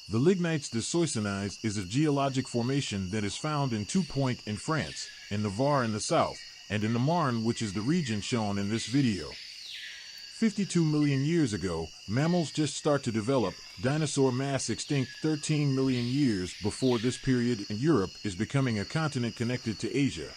The Lignites de SOISSONAIS is a geologic formation that is found in Two Point in France, in the Var in the south, and in the Marne, which is the region shown in this video. 52 million years ago, mammals just start to develop. Dinosaur mass extinct 13 million years before this period, and Europe is becoming a continent connected to Asia.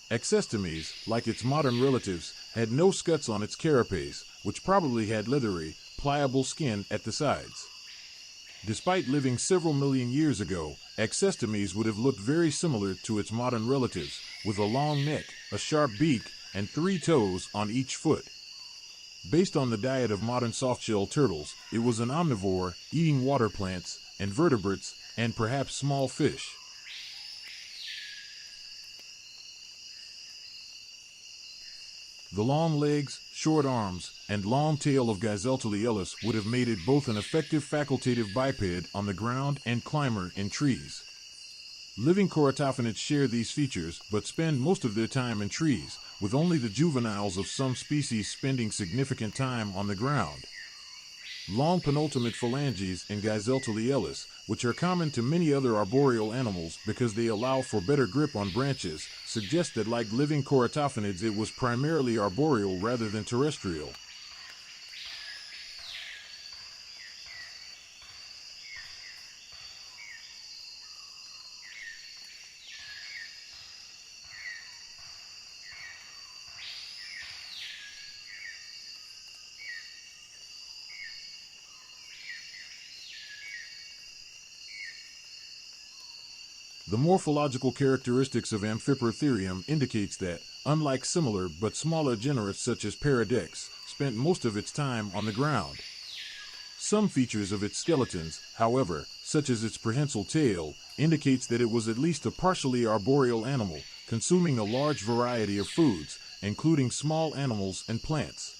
Axestemys, like its modern relatives, had no scuts on its carapace, which probably had leathery, pliable skin at the sides. Despite living several million years ago, Axestemys would have looked very similar to its modern relatives, with a long neck, a sharp beak, and 3 toes on each foot. Based on the diet of modern softshell turtles, it was an omnivore, eating water plants, invertebrates, and perhaps small fish. The long legs, short arms, and long tail of Geiseltaliellus would have made it both an effective facultative biped on the ground and climber in trees. Living choratophonids share these features, but spend most of their time in trees, with only the juveniles of some species spending significant time on the ground. Long penultimate phalanges in Geiseltaliellus, which are common to many other arboreal animals because they allow for better grip on branches, suggest that like living choratophonids it was primarily arboreal rather than terrestrial. The morphological characteristics of Amphiperatherium indicates that, unlike similar but smaller genera such as Peratherium, spent most of its time on the ground. Some features of its skeletons, however, such as its prehensile tail, indicates that it was at least a partially arboreal animal, consuming a large variety of foods, including small animals and plants.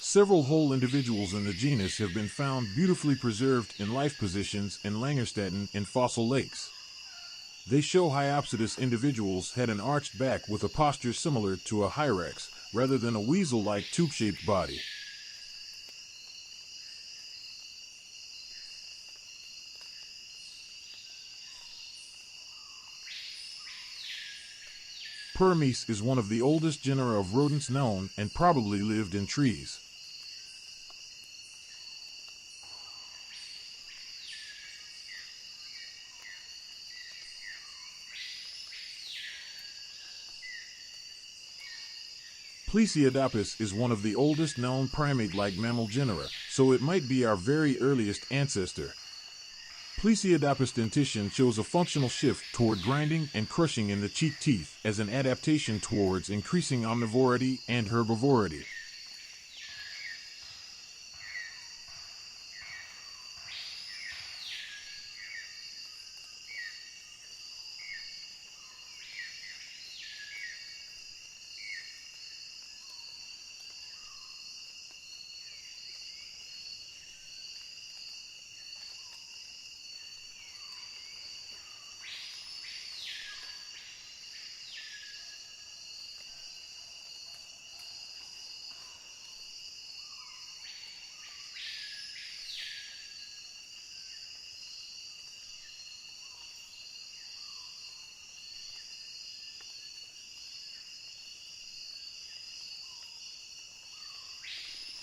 Several whole individuals in the genus have been found beautifully preserved in life positions in Langerstatten in fossil lakes. They show Hyopsodus individuals had an arched back with a posture similar to a hyrax, rather than a weasel-like tube-shaped body. Paramys is one of the oldest genera of rodents known and probably lived in trees. Plesiadapis is one of the oldest known primate-like mammal genera, so it might be our very earliest ancestor. Plesiadapis dentition shows a functional shift toward grinding and crushing in the cheek teeth as an adaptation towards increasing omnivority and herbivority.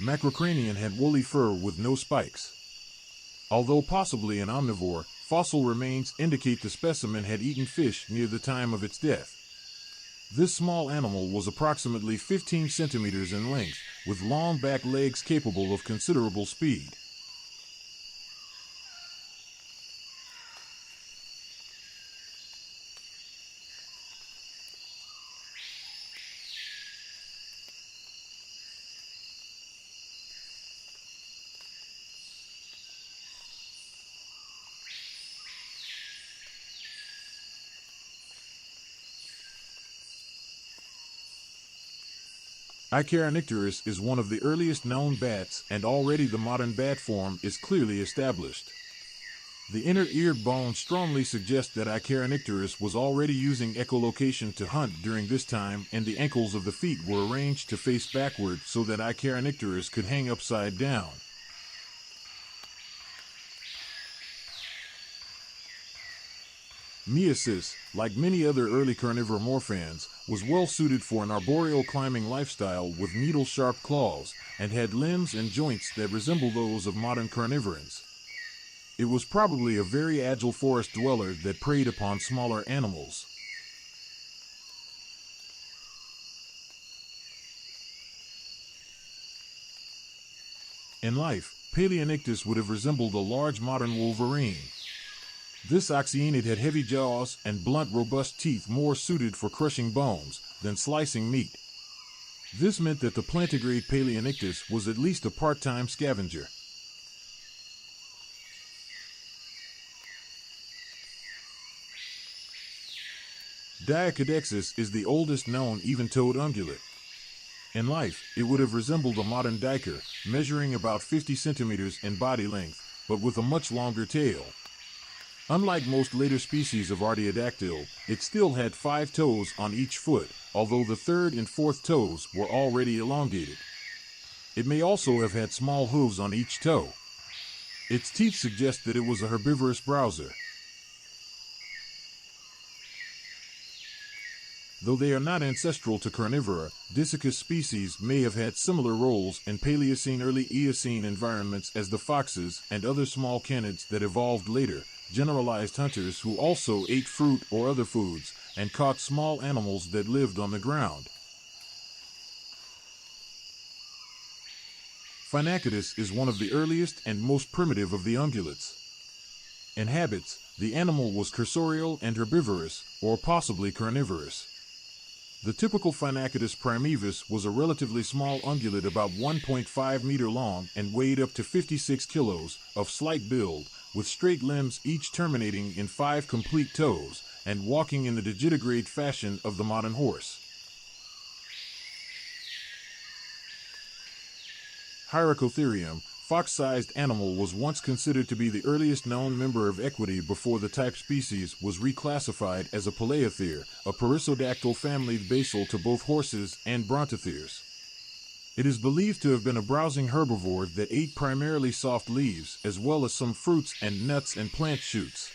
Macrocranion had woolly fur with no spikes. Although possibly an omnivore, fossil remains indicate the specimen had eaten fish near the time of its death. This small animal was approximately 15 centimeters in length, with long back legs capable of considerable speed. Icaronycteris is one of the earliest known bats, and already the modern bat form is clearly established. The inner ear bone strongly suggests that Icaronycteris was already using echolocation to hunt during this time, and the ankles of the feet were arranged to face backward so that Icaronycteris could hang upside down. Miacis, like many other early carnivore morphans, was well suited for an arboreal climbing lifestyle with needle-sharp claws, and had limbs and joints that resemble those of modern carnivorans. It was probably a very agile forest dweller that preyed upon smaller animals. In life, Paleonictis would have resembled a large modern wolverine. This oxyenid had heavy jaws and blunt, robust teeth more suited for crushing bones than slicing meat. This meant that the plantigrade Paleonictis was at least a part-time scavenger. Diacodexus is the oldest known even-toed ungulate. In life, it would have resembled a modern duiker, measuring about 50 centimeters in body length, but with a much longer tail. Unlike most later species of artiodactyl, it still had 5 toes on each foot, although the third and fourth toes were already elongated. It may also have had small hooves on each toe. Its teeth suggest that it was a herbivorous browser. Though they are not ancestral to carnivora, Dissacus species may have had similar roles in Paleocene early Eocene environments as the foxes and other small canids that evolved later, generalized hunters who also ate fruit or other foods and caught small animals that lived on the ground. Phenacodus is one of the earliest and most primitive of the ungulates. In habits, the animal was cursorial and herbivorous, or possibly carnivorous. The typical Phenacodus primevus was a relatively small ungulate about 1.5 meter long and weighed up to 56 kilos, of slight build, with straight limbs each terminating in 5 complete toes, and walking in the digitigrade fashion of the modern horse. Hyracotherium, fox-sized animal, was once considered to be the earliest known member of equity before the type species was reclassified as a Palaeothere, a perissodactyl family basal to both horses and brontotheres. It is believed to have been a browsing herbivore that ate primarily soft leaves, as well as some fruits and nuts and plant shoots.